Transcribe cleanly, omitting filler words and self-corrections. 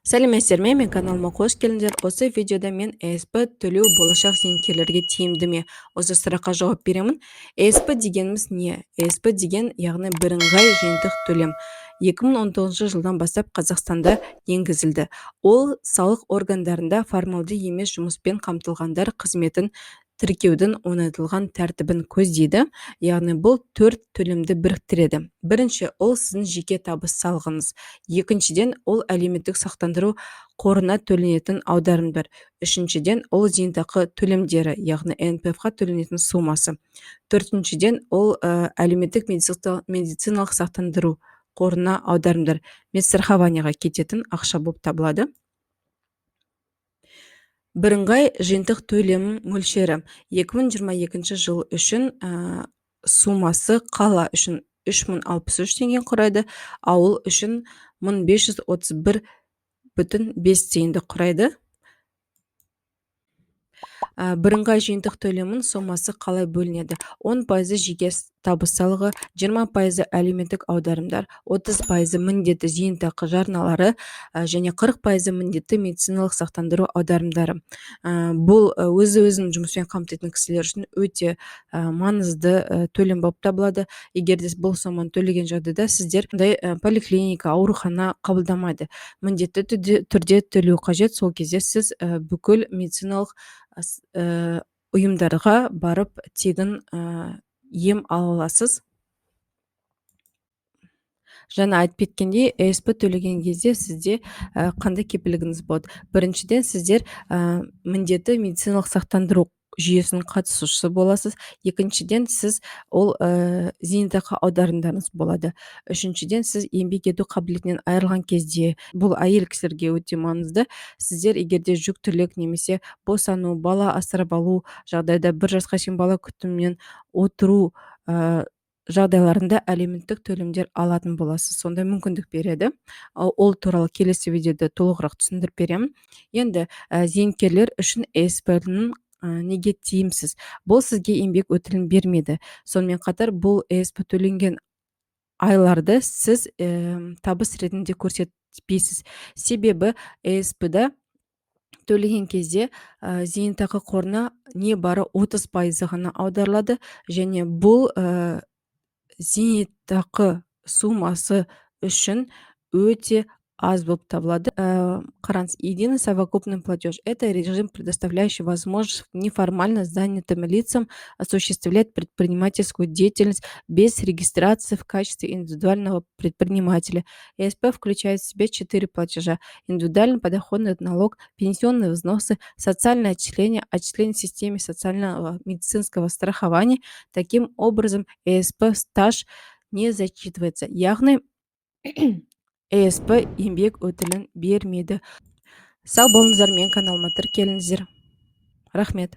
Сәлеметсіздер ме? Мен каналыма қош келдіңдер. Осы видеода мен ЕСП төлеу болашақ зейнеткерлерге тиімді ме? Осы сұраққа жауап беремін. ЕСП дегеніміз не? ЕСП деген яғни бірыңғай жиынтық төлем. 2019 жылдан бастап Қазақстанда енгізілді. Ол салық органдарында формалды емес жұмыспен қамтылғандар қызметін тіркеудің оңайлатылған тәртібін көздейді. Яғни бұл 4 төлемді біріктіреді. Бірінші, ол сіздің жеке табыс салығыңыз. Екіншіден, ол әлеуметтік сақтандыру қорына төленетін аударымдар. Үшіншіден, ол зейнетақы төлемдері, яғни НПФ-қа төленетін сомасы. Төртіншіден, ол әлеуметтік медициналық сақтандыру қорына аударымдар, медстрахованияға кететін ақша болып табылады. Бірыңғай жиынтық төлем мөлшері 2022 жыл үшін суммасы қала үшін 3063 теңге құрайды, ауыл үшін 1531,5 теңге құрайды. Бірыңғай жиынтық төлемнің сомасы қалай бөлінеді? 10% жеке табыс салығы, 20% әлеуметтік аударымдар, 30% міндетті зейнетақы жарналары және 40% міндетті медициналық сақтандыру аударымдары. Бұл өзін жұмыспен қамтитын кісілер үшін өте маңызды төлем болып табылады. Егер де бұл соманы төлеген жағдайда сіздер поликлиника, аурухана қабылдамайды. Міндетті түрде төлеу қажет. Сол кезде сіз бүкіл медициналық ұйымдарға барып тегін ем ала аласыз. Жаңа айтып кеткендей, ЕСП төлеген кезде сізде қандай кепілдігіңіз болады? Біріншіден, сіздер міндетті медициналық сақтандыру жүйесінің қатысушысы боласыз. Екіншіден, сіз ол зейнетақы аударымдарыңыз болады. Үшіншіден, сіз еңбек ету қабілетінен айырылған кезде, бұл әйел кісілерге өте маңызды. Сіздер егерде жүктілік немесе босану, бала асырап алу жағдайда 1 жасқа шейін бала күтімімен отыру жағдайларында әлеуметтік төлемдер алатын боласыз. Сондай мүмкіндік береді. Ол туралы келесі видеода толығырақ түсіндіріп беремін. Енді зейнеткерлер үшін ЕСП-ның неге тиімсіз? Бұл сізге еңбек өтілін бермейді. Сонымен қатар бұл ЕСП төленген айларды сіз табыс ретінде көрсетпейсіз. Себебі ЕСП-да төлеген кезде зейнетақы қорына небары 30% ғана аударылады, және бұл зейнетақы суммасы үшін өте аз болып табылады. Қараңыз, единый совокупный платеж – это режим, предоставляющий возможность неформально занятым лицам осуществлять предпринимательскую деятельность без регистрации в качестве индивидуального предпринимателя. ЕСП включает в себя 4 платежа: индивидуальный подоходный налог, пенсионные взносы, социальное отчисление в системе социального медицинского страхования. Таким образом, ЕСП стаж не зачитывается. Яғни ЕСП еңбек өтілін бермейді. Сау болыңыздар, мен каналыма тіркеліңіздер. Рахмет.